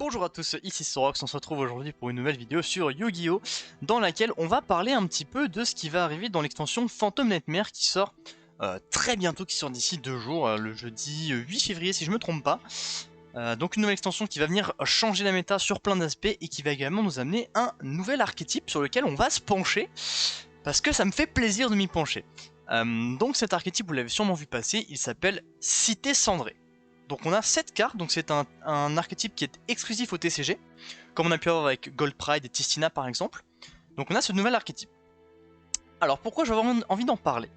Bonjour à tous, ici Sorox, on se retrouve aujourd'hui pour une nouvelle vidéo sur Yu-Gi-Oh! Dans laquelle on va parler un petit peu de ce qui va arriver dans l'extension Phantom Nightmare qui sort très bientôt, qui sort d'ici 2 jours, le jeudi 8 février si je me trompe pas. Donc une nouvelle extension qui va venir changer la méta sur plein d'aspects et qui va également nous amener un nouvel archétype sur lequel on va se pencher, parce que ça me fait plaisir de m'y pencher. Donc cet archétype, vous l'avez sûrement vu passer, il s'appelle Cité Cendrée. Donc on a 7 cartes, donc c'est un archétype qui est exclusif au TCG, comme on a pu avoir avec Gold Pride et Tistina par exemple. Donc on a ce nouvel archétype. Alors pourquoi j'avais envie d'en parler?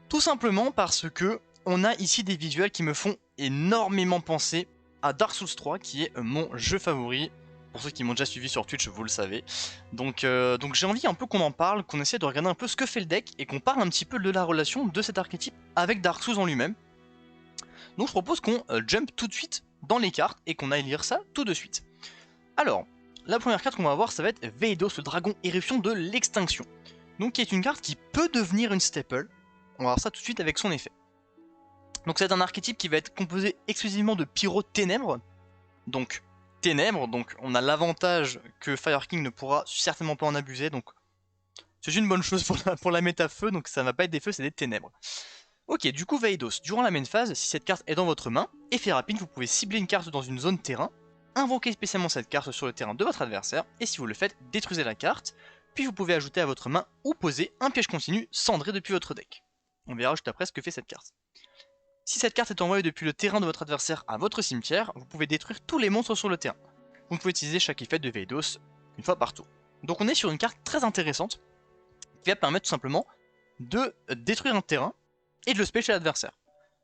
Tout simplement parce que on a ici des visuels qui me font énormément penser à Dark Souls 3, qui est mon jeu favori. Pour ceux qui m'ont déjà suivi sur Twitch, vous le savez. Donc j'ai envie un peu qu'on en parle, qu'on essaie de regarder un peu ce que fait le deck, et qu'on parle un petit peu de la relation de cet archétype avec Dark Souls en lui-même. Donc je propose qu'on jump tout de suite dans les cartes et qu'on aille lire ça tout de suite. Alors, la première carte qu'on va voir, ça va être Vados, le dragon éruption de l'extinction. Donc qui est une carte qui peut devenir une staple. On va voir ça tout de suite avec son effet. Donc c'est un archétype qui va être composé exclusivement de pyro ténèbres. Donc ténèbres, donc on a l'avantage que Fire King ne pourra certainement pas en abuser. Donc c'est une bonne chose pour la méta feu, donc ça ne va pas être des feux, c'est des ténèbres. Ok, du coup Vados, durant la main phase, si cette carte est dans votre main, effet rapide, vous pouvez cibler une carte dans une zone terrain, invoquer spécialement cette carte sur le terrain de votre adversaire, et si vous le faites, détruisez la carte, puis vous pouvez ajouter à votre main ou poser un piège continu cendré depuis votre deck. On verra juste après ce que fait cette carte. Si cette carte est envoyée depuis le terrain de votre adversaire à votre cimetière, vous pouvez détruire tous les monstres sur le terrain. Vous pouvez utiliser chaque effet de Vados une fois par tour. Donc on est sur une carte très intéressante, qui va permettre tout simplement de détruire un terrain, et de le spell chez l'adversaire.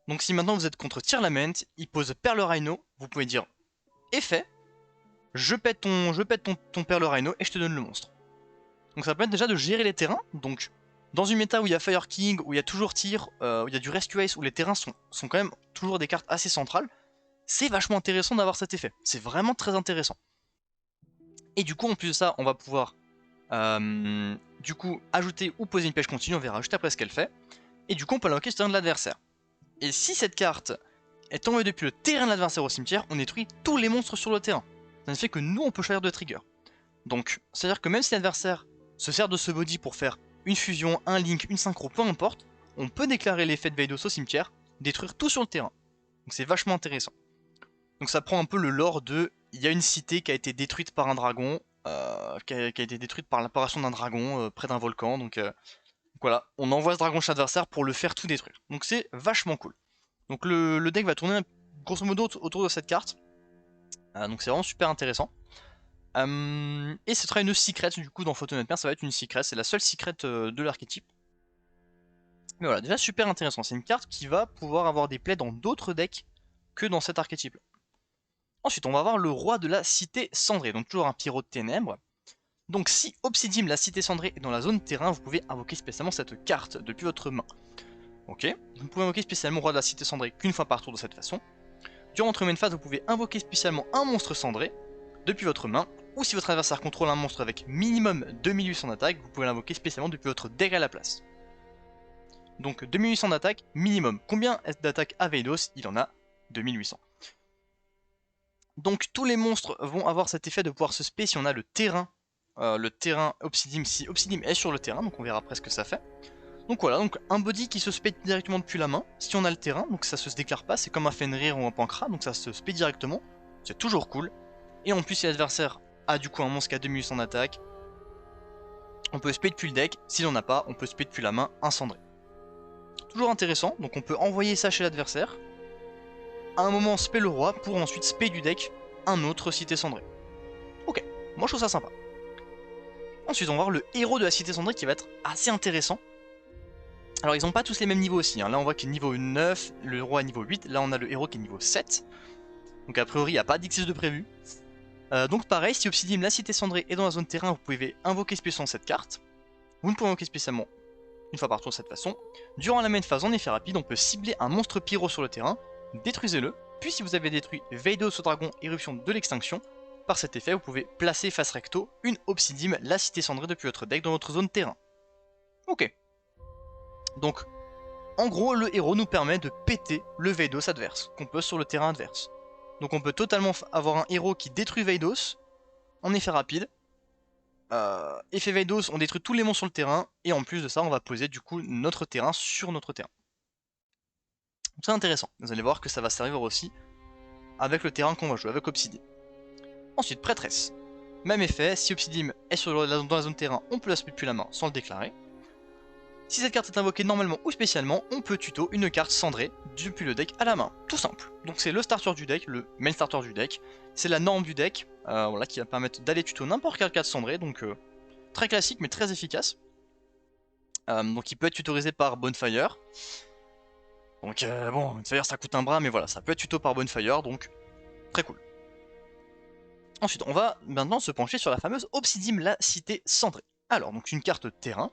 Donc si maintenant vous êtes contre Tyr Lament, il pose Perle Rhino, vous pouvez dire effet, je pète ton Perle Rhino et je te donne le monstre. Donc ça permet déjà de gérer les terrains, donc dans une méta où il y a Fire King, où il y a toujours Tyr, où il y a du Rescue Ace, où les terrains sont quand même toujours des cartes assez centrales, c'est vachement intéressant d'avoir cet effet, c'est vraiment très intéressant. Et du coup en plus de ça, on va pouvoir du coup ajouter ou poser une pêche continue, on verra juste après ce qu'elle fait. Et du coup on peut l'invoquer sur le terrain de l'adversaire. Et si cette carte est envoyée depuis le terrain de l'adversaire au cimetière, on détruit tous les monstres sur le terrain. Ça ne fait que nous on peut choisir de trigger. Donc c'est à dire que même si l'adversaire se sert de ce body pour faire une fusion, un link, une synchro, peu importe, on peut déclarer l'effet de Vados au cimetière, détruire tout sur le terrain. Donc c'est vachement intéressant. Donc ça prend un peu le lore de, il y a une cité qui a été détruite par un dragon, qui a été détruite par l'apparition d'un dragon près d'un volcan, donc voilà, on envoie ce dragon chez l'adversaire pour le faire tout détruire. Donc c'est vachement cool. Donc le deck va tourner grosso modo autour de cette carte. Donc c'est vraiment super intéressant. Et ce sera une secret du coup dans Phantom Nightmare, ça va être une secret, c'est la seule secret de l'archétype. Mais voilà, déjà super intéressant, c'est une carte qui va pouvoir avoir des plays dans d'autres decks que dans cet archétype. Ensuite on va avoir le roi de la cité cendrée, donc toujours un pyro de ténèbres. Donc si Obsidian, la cité cendrée, est dans la zone terrain, vous pouvez invoquer spécialement cette carte depuis votre main. Ok, vous ne pouvez invoquer spécialement Roi de la Cité Cendrée qu'une fois par tour de cette façon. Durant votre main phase, vous pouvez invoquer spécialement un monstre cendré depuis votre main, ou si votre adversaire contrôle un monstre avec minimum 2800 d'attaque, vous pouvez l'invoquer spécialement depuis votre deck à la place. Donc 2800 d'attaque minimum. Combien d'attaque à Vados? Il en a 2800. Donc tous les monstres vont avoir cet effet de pouvoir se spé si on a le terrain Obsidian, si Obsidian est sur le terrain, donc on verra après ce que ça fait. Donc voilà, donc un body qui se spé directement depuis la main, si on a le terrain, donc ça se déclare pas, c'est comme un Fenrir ou un Pancra, donc ça se spé directement, c'est toujours cool. Et en plus si l'adversaire a du coup un monstre qui a 2800 d'attaque, on peut spé depuis le deck, si l'on n'a pas, on peut spé depuis la main un cendré. Toujours intéressant, donc on peut envoyer ça chez l'adversaire, à un moment spé le roi, pour ensuite spé du deck un autre cité cendrée. Ok, moi je trouve ça sympa. Ensuite on va voir le héros de la cité cendrée qui va être assez intéressant. Alors ils ont pas tous les mêmes niveaux aussi, hein. Là on voit qu'il est niveau 9, le roi est niveau 8, là on a le héros qui est niveau 7. Donc a priori il n'y a pas d'X de prévu. Donc pareil, si Obsidian, la cité cendrée, est dans la zone terrain, vous pouvez invoquer spécialement cette carte. Vous ne pouvez invoquer spécialement une fois par tour de cette façon. Durant la main phase en effet rapide, on peut cibler un monstre pyro sur le terrain, détruisez-le, puis si vous avez détruit Vados au dragon éruption de l'extinction, par cet effet vous pouvez placer face recto une Obsidian, la cité cendrée depuis votre deck dans votre zone terrain. Ok. Donc, en gros, le héros nous permet de péter le Vados adverse, qu'on pose sur le terrain adverse. Donc on peut totalement avoir un héros qui détruit Veidos en effet rapide. Effet Veidos, on détruit tous les monstres sur le terrain, et en plus de ça, on va poser du coup notre terrain sur notre terrain. C'est intéressant, vous allez voir que ça va servir aussi avec le terrain qu'on va jouer, avec Obsidian. Ensuite, Prêtresse. Même effet, si Obsidian est dans la zone terrain, on peut la split depuis la main sans le déclarer. Si cette carte est invoquée normalement ou spécialement, on peut tuto une carte cendrée depuis le deck à la main. Tout simple. Donc c'est le starter du deck, le main starter du deck. C'est la norme du deck, voilà, qui va permettre d'aller tuto n'importe quelle carte cendrée. Donc très classique mais très efficace. Donc il peut être tutorisé par Bonfire. Donc bon, Bonfire ça coûte un bras, mais voilà, ça peut être tuto par Bonfire, donc très cool. Ensuite, on va maintenant se pencher sur la fameuse Obsidian, la cité cendrée. Alors, donc une carte terrain.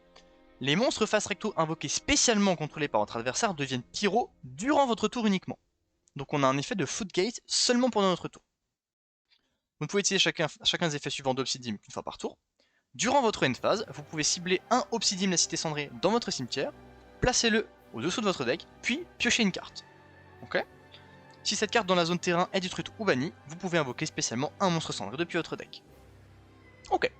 Les monstres face recto invoqués spécialement contrôlés par votre adversaire deviennent pyro durant votre tour uniquement. Donc on a un effet de Footgate seulement pendant notre tour. Vous pouvez utiliser chacun des effets suivants d'Obsidian une fois par tour. Durant votre end phase, vous pouvez cibler un Obsidian la cité cendrée dans votre cimetière, placez-le au-dessous de votre deck, puis piochez une carte. Ok. Si cette carte dans la zone terrain est détruite ou bannie, vous pouvez invoquer spécialement un monstre cendré depuis votre deck. Ok.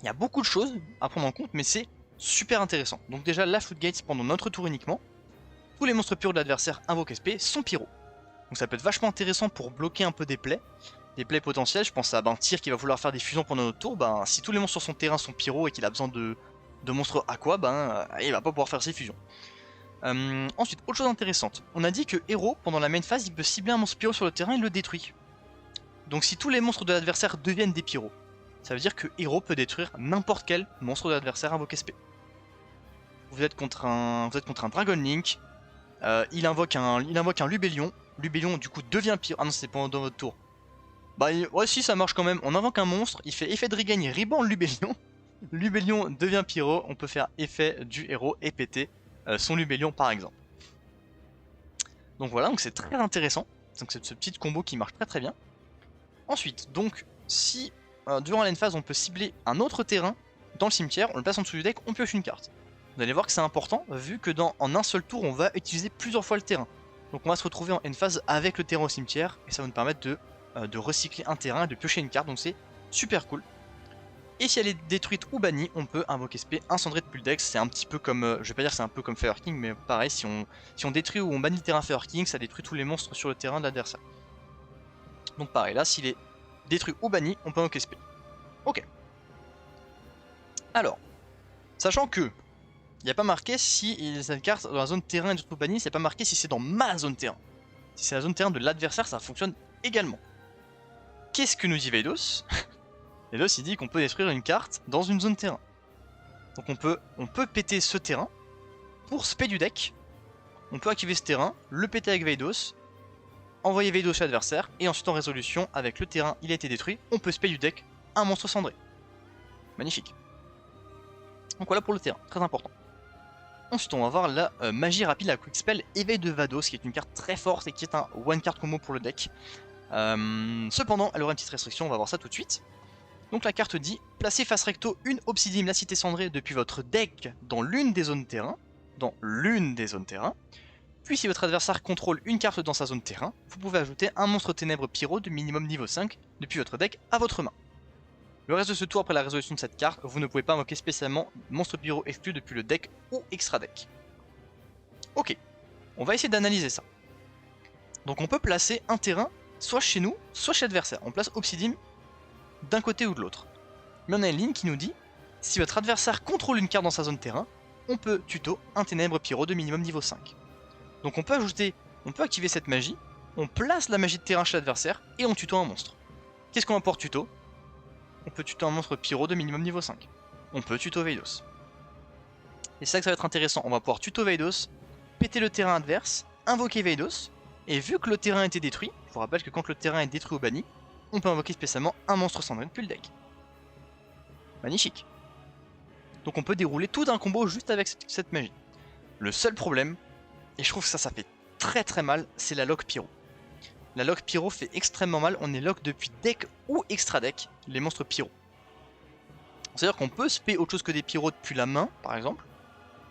Il y a beaucoup de choses à prendre en compte, mais c'est super intéressant. Donc déjà, la Footgate pendant notre tour uniquement. Tous les monstres pyro de l'adversaire invoquent SP sont pyro. Donc ça peut être vachement intéressant pour bloquer un peu des plays potentiels. Je pense à Tyr qui va vouloir faire des fusions pendant notre tour. Si tous les monstres sur son terrain sont pyro et qu'il a besoin de monstres aqua, il va pas pouvoir faire ses fusions. Ensuite, autre chose intéressante, on a dit que Hero, pendant la main phase, il peut cibler un monstre pyro sur le terrain et le détruit. Donc si tous les monstres de l'adversaire deviennent des pyros, ça veut dire que Hero peut détruire n'importe quel monstre de l'adversaire invoqué SP. Vous êtes contre un Dragon Link, il invoque un Lubellion, Lubellion du coup devient pyro. Ah non, c'est pendant votre tour. Ouais, si ça marche quand même, on invoque un monstre, il fait effet de regain, il reborn Lubellion, Lubellion devient pyro, on peut faire effet du héros et péter son Lubellion par exemple. Donc voilà, donc c'est très intéressant. Donc c'est ce petit combo qui marche très très bien. Ensuite, donc si durant la phase on peut cibler un autre terrain dans le cimetière, on le place en dessous du deck, on pioche une carte. Vous allez voir que c'est important vu que en un seul tour on va utiliser plusieurs fois le terrain. Donc on va se retrouver en end phase avec le terrain au cimetière et ça va nous permettre de recycler un terrain et de piocher une carte, donc c'est super cool. Et si elle est détruite ou bannie, on peut invoquer SP incendré depuis le deck. C'est un petit peu comme, je vais pas dire c'est un peu comme Fire King, mais pareil, si on détruit ou on bannit le terrain Fire King, ça détruit tous les monstres sur le terrain de l'adversaire. Donc pareil, là, s'il est détruit ou banni, on peut invoquer SP. Ok. Alors, sachant que il n'y a pas marqué si cette carte dans la zone terrain est détruite ou bannie, c'est pas marqué si c'est dans ma zone terrain. Si c'est la zone terrain de l'adversaire, ça fonctionne également. Qu'est-ce que nous dit Veidos? Veidos il dit qu'on peut détruire une carte dans une zone terrain. Donc on peut péter ce terrain pour spé du deck. On peut activer ce terrain, le péter avec Veidos, envoyer Veidos chez l'adversaire, et ensuite en résolution, avec le terrain il a été détruit, on peut spé du deck un monstre cendré. Magnifique. Donc voilà pour le terrain, très important. Ensuite on va voir la magie rapide, la quick spell éveil de Vados, qui est une carte très forte et qui est un one card combo pour le deck. Cependant elle aura une petite restriction, on va voir ça tout de suite. Donc la carte dit, placez face recto une Obsidian la cité cendrée depuis votre deck dans l'une des zones terrain, puis si votre adversaire contrôle une carte dans sa zone terrain, vous pouvez ajouter un monstre ténèbres pyro de minimum niveau 5 depuis votre deck à votre main. Le reste de ce tour après la résolution de cette carte, vous ne pouvez pas invoquer spécialement monstre pyro exclu depuis le deck ou extra deck. Ok, on va essayer d'analyser ça. Donc on peut placer un terrain soit chez nous, soit chez l'adversaire. On place Obsidian d'un côté ou de l'autre. Mais on a une ligne qui nous dit, si votre adversaire contrôle une carte dans sa zone terrain, on peut tuto un ténèbre pyro de minimum niveau 5. Donc on peut activer cette magie, on place la magie de terrain chez l'adversaire et on tuto un monstre. Qu'est-ce qu'on va pouvoir tuto? On peut tuto un monstre pyro de minimum niveau 5. On peut tuto Veidos. Et c'est ça que ça va être intéressant, on va pouvoir tuto Veidos, péter le terrain adverse, invoquer Veidos, et vu que le terrain a été détruit, je vous rappelle que quand le terrain est détruit ou banni, on peut invoquer spécialement un monstre cendré depuis le deck. Magnifique. Donc on peut dérouler tout un combo juste avec cette magie. Le seul problème, et je trouve que ça fait très très mal, c'est la lock pyro. La lock pyro fait extrêmement mal, on est lock depuis deck ou extra deck, les monstres pyro. C'est-à-dire qu'on peut spé autre chose que des pyros depuis la main, par exemple,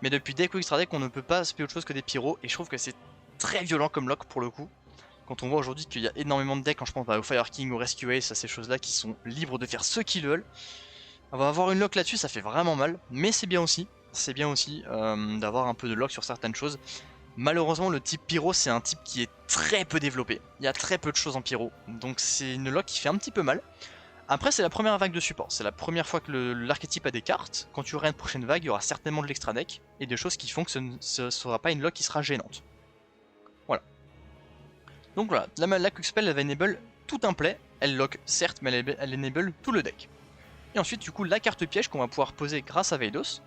mais depuis deck ou extra deck, on ne peut pas spé autre chose que des pyros, et je trouve que c'est très violent comme lock pour le coup. Quand on voit aujourd'hui qu'il y a énormément de decks, quand je pense au Fire King, au Rescue Ace, à ces choses-là qui sont libres de faire ce qu'ils veulent. On va avoir une lock là-dessus, ça fait vraiment mal, mais c'est bien aussi. C'est bien aussi d'avoir un peu de lock sur certaines choses. Malheureusement, le type pyro, c'est un type qui est très peu développé. Il y a très peu de choses en pyro, donc c'est une lock qui fait un petit peu mal. Après, c'est la première vague de support. C'est la première fois que l'archétype a des cartes. Quand tu auras une prochaine vague, il y aura certainement de l'extra deck et des choses qui font que ce ne sera pas une lock qui sera gênante. Voilà. Donc voilà, la Quick Spell, elle va enable tout un play. Elle lock, certes, mais elle enable tout le deck. Et ensuite, du coup, la carte piège qu'on va pouvoir poser grâce à Veidos,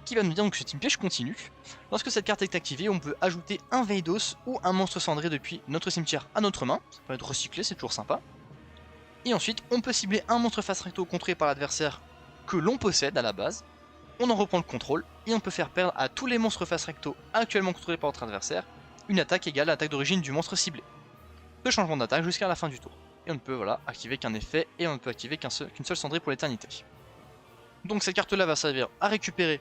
qui va nous dire que c'est une piège continue. Lorsque cette carte est activée, on peut ajouter un Veidos ou un monstre cendré depuis notre cimetière à notre main. Ça peut être recyclé, c'est toujours sympa. Et ensuite, on peut cibler un monstre face recto contré par l'adversaire que l'on possède à la base. On en reprend le contrôle et on peut faire perdre à tous les monstres face recto actuellement contrôlés par notre adversaire une attaque égale à l'attaque d'origine du monstre ciblé. De changement d'attaque jusqu'à la fin du tour. Et on ne peut activer qu'un effet et on ne peut activer qu'une seule cendrée pour l'éternité. Donc cette carte là va servir à récupérer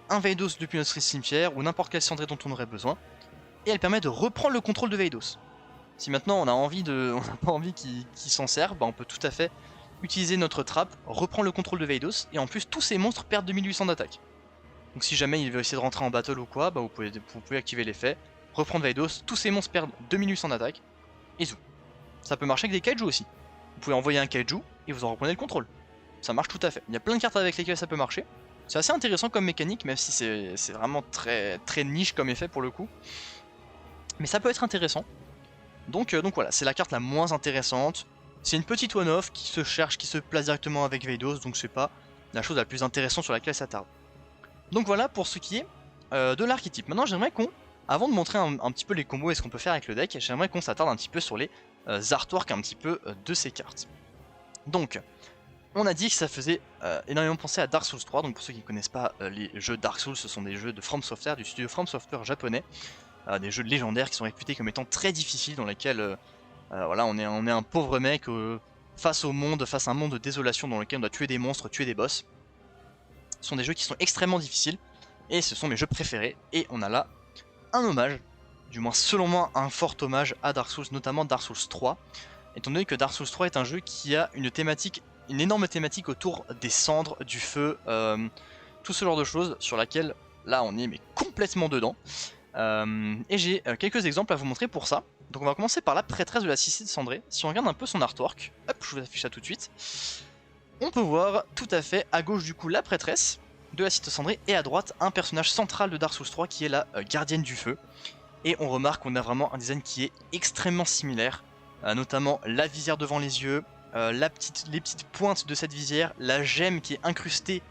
un Veidos depuis notre cimetière ou n'importe quelle cendrée dont on aurait besoin. Et elle permet de reprendre le contrôle de Veidos. Si maintenant on a envie on n'a pas envie qu'il s'en serve, on peut tout à fait utiliser notre trappe, reprendre le contrôle de Veidos, et en plus tous ces monstres perdent 2800 d'attaque. Donc si jamais il veut essayer de rentrer en battle ou quoi, vous pouvez activer l'effet, reprendre Veidos, tous ces monstres perdent 2800 d'attaque, et zou. Ça peut marcher avec des kaiju aussi. Vous pouvez envoyer un kaiju, et vous en reprenez le contrôle. Ça marche tout à fait. Il y a plein de cartes avec lesquelles ça peut marcher. C'est assez intéressant comme mécanique, même si c'est vraiment très niche comme effet pour le coup. Mais ça peut être intéressant. Donc voilà, c'est la carte la moins intéressante. C'est une petite one-off qui se cherche, qui se place directement avec Veidos, donc c'est pas la chose la plus intéressante sur laquelle ça tarde. Donc voilà pour ce qui est de l'archétype. Maintenant j'aimerais avant de montrer un petit peu les combos et ce qu'on peut faire avec le deck, j'aimerais qu'on s'attarde un petit peu sur les artworks un petit peu de ces cartes. Donc, on a dit que ça faisait énormément penser à Dark Souls 3, donc pour ceux qui ne connaissent pas les jeux Dark Souls, ce sont des jeux de From Software, du studio From Software japonais. Des jeux légendaires qui sont réputés comme étant très difficiles, dans lesquels voilà, on est un pauvre mec face au monde, face à un monde de désolation dans lequel on doit tuer des monstres, tuer des boss. Ce sont des jeux qui sont extrêmement difficiles, et ce sont mes jeux préférés, et on a là un hommage, du moins selon moi un fort hommage à Dark Souls, notamment Dark Souls 3, étant donné que Dark Souls 3 est un jeu qui a une énorme thématique autour des cendres, du feu, tout ce genre de choses sur laquelle là on est mais complètement dedans. Et j'ai quelques exemples à vous montrer pour ça. Donc on va commencer par la prêtresse de la cité cendrée. Si on regarde un peu son artwork, hop, je vous affiche ça tout de suite. On peut voir tout à fait à gauche du coup la prêtresse de la cité cendrée et à droite un personnage central de Dark Souls 3 qui est la gardienne du feu. Et on remarque qu'on a vraiment un design qui est extrêmement similaire, notamment la visière devant les yeux, les petites pointes de cette visière, la gemme qui est incrustée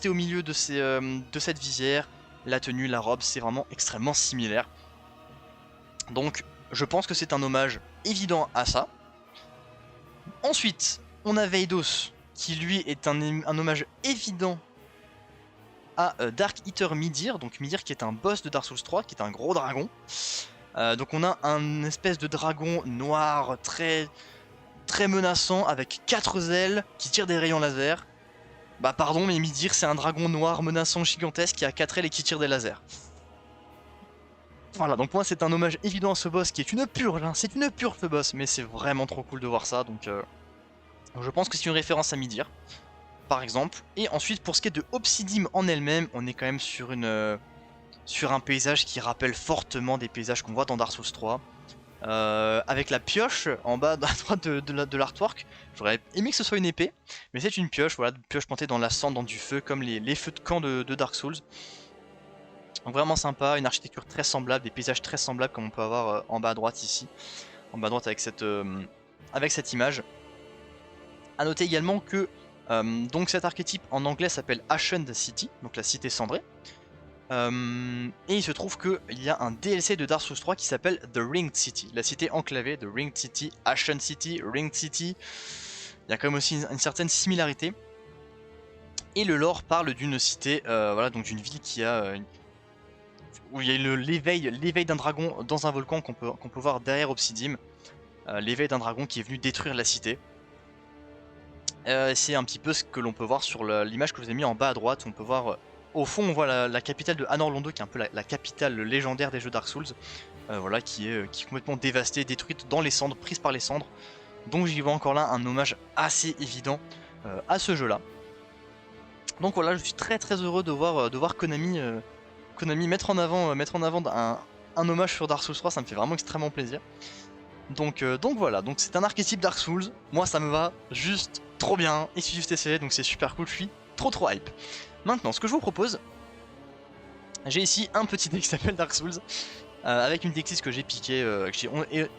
au milieu de cette visière. La tenue, la robe, c'est vraiment extrêmement similaire. Donc je pense que c'est un hommage évident à ça. Ensuite, on a Veidos, qui lui est un hommage évident à Dark Eater Midir. Donc Midir qui est un boss de Dark Souls 3, qui est un gros dragon. Donc on a un espèce de dragon noir très menaçant avec 4 ailes qui tire des rayons laser. Bah pardon, mais Midir c'est un dragon noir menaçant gigantesque qui a 4 ailes et qui tire des lasers. Voilà, donc pour moi c'est un hommage évident à ce boss qui est une purge, hein, c'est une purge ce boss, mais c'est vraiment trop cool de voir ça, donc je pense que c'est une référence à Midir, par exemple. Et ensuite pour ce qui est de Obsidian en elle-même, on est quand même sur un paysage qui rappelle fortement des paysages qu'on voit dans Dark Souls 3. Avec la pioche en bas à droite de l'artwork. J'aurais aimé que ce soit une épée, mais c'est une pioche, voilà, une pioche plantée dans la cendre, dans du feu, comme les feux de camp de Dark Souls. Donc vraiment sympa, une architecture très semblable, des paysages très semblables comme on peut avoir en bas à droite ici. En bas à droite avec cette image. A noter également que donc cet archétype en anglais s'appelle Ashened City, donc la cité cendrée. Et il se trouve qu'il y a un DLC de Dark Souls 3 qui s'appelle The Ringed City, la cité enclavée, The Ringed City, Ashen City, Ringed City. Il y a quand même aussi une certaine similarité. Et le lore parle d'une cité, voilà, donc d'une ville qui a où il y a l'éveil d'un dragon dans un volcan qu'on peut voir derrière Obsidian. L'éveil d'un dragon qui est venu détruire la cité. C'est un petit peu ce que l'on peut voir sur l'image que je vous ai mis en bas à droite. On peut voir au fond, on voit la capitale de Anor Londo, qui est un peu la capitale légendaire des jeux Dark Souls. voilà, qui est complètement dévastée, détruite dans les cendres, prise par les cendres. Donc j'y vois encore là un hommage assez évident à ce jeu-là. Donc voilà, je suis très heureux de voir Konami, Konami mettre en avant un hommage sur Dark Souls 3, ça me fait vraiment extrêmement plaisir. Donc voilà, donc c'est un archétype Dark Souls, moi ça me va juste trop bien, exclusif TCL, donc c'est super cool, je suis trop hype. Maintenant, ce que je vous propose, j'ai ici un petit deck qui s'appelle Dark Souls, avec une decklist que j'ai piqué, que j'ai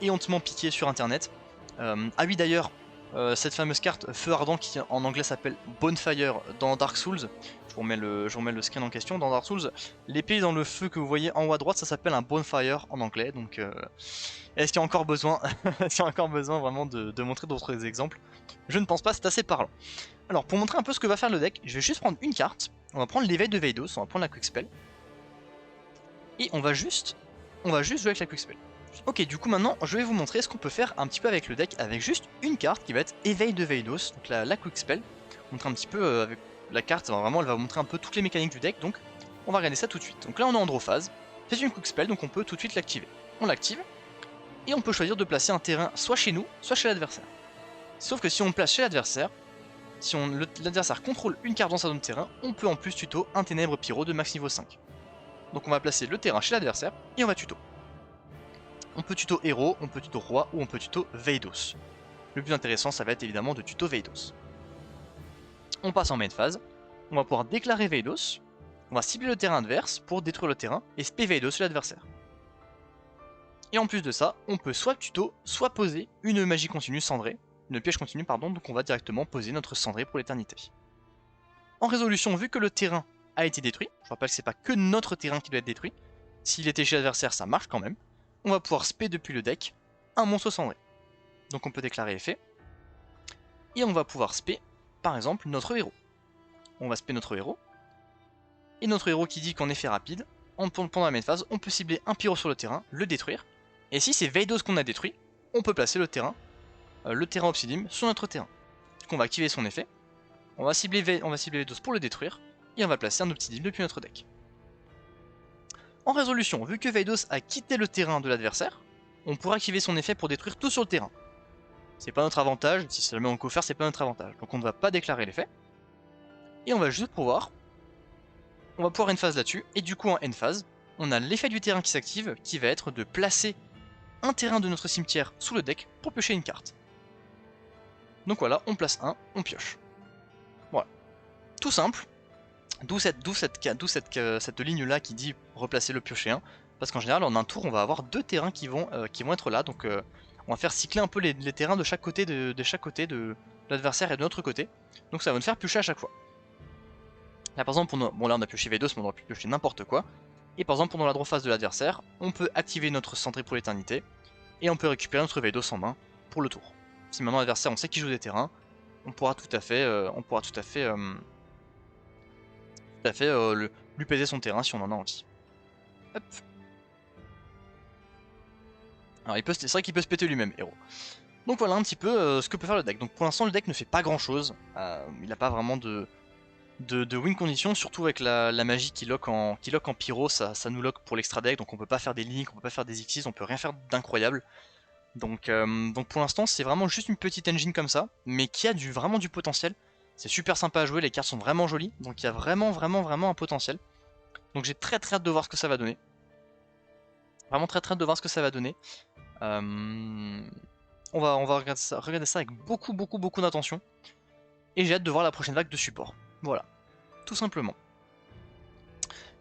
éhontement piqué sur internet. Ah oui d'ailleurs, cette fameuse carte Feu Ardent qui en anglais s'appelle Bonfire dans Dark Souls, je vous remets le screen en question, dans Dark Souls, l'épée dans le feu que vous voyez en haut à droite, ça s'appelle un Bonfire en anglais, donc est-ce qu'il y a encore besoin, est-ce qu'il y a encore besoin vraiment de montrer d'autres exemples? Je ne pense pas, c'est assez parlant. Alors pour montrer un peu ce que va faire le deck, je vais juste prendre une carte, on va prendre l'éveil de Veidos, on va prendre la Quick Spell, et on va juste jouer avec la Quick Spell. Ok, du coup maintenant je vais vous montrer ce qu'on peut faire un petit peu avec le deck avec juste une carte qui va être éveil de Veidos, donc la Quick Spell. Montrer un petit peu avec la carte, vraiment elle va vous montrer un peu toutes les mécaniques du deck, donc on va regarder ça tout de suite. Donc là on est en draw phase, c'est une Quick Spell donc on peut tout de suite l'activer. On l'active, et on peut choisir de placer un terrain soit chez nous, soit chez l'adversaire. Sauf que si on le place chez l'adversaire, si l'adversaire contrôle une carte dans sa zone de terrain, on peut en plus tuto un Ténèbres Pyro de max niveau 5. Donc on va placer le terrain chez l'adversaire, et on va tuto. On peut tuto héros, on peut tuto roi, ou on peut tuto Veidos. Le plus intéressant, ça va être évidemment de tuto Veidos. On passe en main phase, on va pouvoir déclarer Veidos, on va cibler le terrain adverse pour détruire le terrain, et spé Veidos sur l'adversaire. Et en plus de ça, on peut soit tuto, soit poser une magie continue cendrée, une piège continue pardon, donc on va directement poser notre cendré pour l'éternité. En résolution, vu que le terrain a été détruit, je rappelle que c'est pas que notre terrain qui doit être détruit, s'il était chez l'adversaire ça marche quand même, on va pouvoir spé depuis le deck un monstre cendré. Donc on peut déclarer effet, et on va pouvoir spé par exemple notre héros. On va spé notre héros, et notre héros qui dit qu'en effet rapide, pendant la main phase, on peut cibler un pyro sur le terrain, le détruire, et si c'est Veidos qu'on a détruit, on peut placer le terrain Obsidium sur notre terrain. Donc on va activer son effet, on va cibler Veidos pour le détruire, et on va placer un Obsidium depuis notre deck. En résolution, vu que Veidos a quitté le terrain de l'adversaire, on pourra activer son effet pour détruire tout sur le terrain. C'est pas notre avantage, si c'est le même qu'on faire, c'est pas notre avantage. Donc on ne va pas déclarer l'effet, et on va juste pouvoir end phase là-dessus, et du coup en end phase, on a l'effet du terrain qui s'active, qui va être de placer un terrain de notre cimetière sous le deck pour piocher une carte. Donc voilà, on place un, on pioche. Voilà. Tout simple. D'où cette ligne-là qui dit replacer le piocher 1. Parce qu'en général, en un tour, on va avoir deux terrains qui vont être là. Donc on va faire cycler un peu les terrains de chaque côté de l'adversaire et de notre côté. Donc ça va nous faire piocher à chaque fois. Là par exemple, bon là on a pioché V2, mais on aurait pu piocher n'importe quoi. Et par exemple, pendant la draw phase de l'adversaire, on peut activer notre cendré pour l'éternité. Et on peut récupérer notre V2 en main pour le tour. Si maintenant l'adversaire on sait qu'il joue des terrains, on pourra tout à fait lui peser son terrain si on en a envie. Hop. Alors c'est vrai qu'il peut se péter lui-même, héros. Donc voilà un petit peu ce que peut faire le deck. Donc pour l'instant le deck ne fait pas grand chose. Il n'a pas vraiment de win condition, surtout avec la magie qui lock en pyro, ça nous lock pour l'extra deck, donc on peut pas faire des links, on peut pas faire des Xyz, on peut rien faire d'incroyable. Donc pour l'instant c'est vraiment juste une petite engine comme ça, mais qui a vraiment du potentiel. C'est super sympa à jouer, les cartes sont vraiment jolies, donc il y a vraiment un potentiel. Donc j'ai très hâte de voir ce que ça va donner. Vraiment très hâte de voir ce que ça va donner. On va regarder ça avec beaucoup d'attention. Et j'ai hâte de voir la prochaine vague de support. Voilà, tout simplement.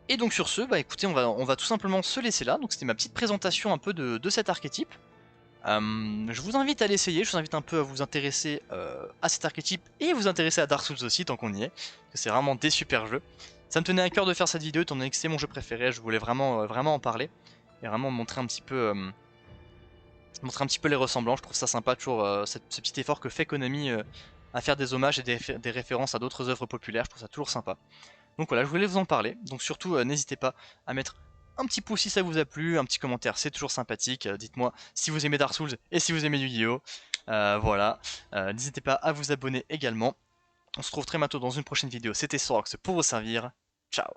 Et donc sur ce, bah écoutez, on va tout simplement se laisser là. Donc c'était ma petite présentation un peu de cet archétype. Je vous invite à l'essayer, je vous invite un peu à vous intéresser à cet archétype et vous intéresser à Dark Souls aussi tant qu'on y est, parce que c'est vraiment des super jeux. Ça me tenait à cœur de faire cette vidéo étant donné que c'est mon jeu préféré, je voulais vraiment en parler et vraiment montrer un petit peu les ressemblances. Je trouve ça sympa toujours ce petit effort que fait Konami à faire des hommages et des références à d'autres œuvres populaires, je trouve ça toujours sympa. Donc voilà, je voulais vous en parler, donc surtout n'hésitez pas à mettre un petit pouce si ça vous a plu, un petit commentaire, c'est toujours sympathique. Dites-moi si vous aimez Dark Souls et si vous aimez Yu-Gi-Oh! Voilà, n'hésitez pas à vous abonner également. On se retrouve très bientôt dans une prochaine vidéo. C'était Sorox pour vous servir. Ciao!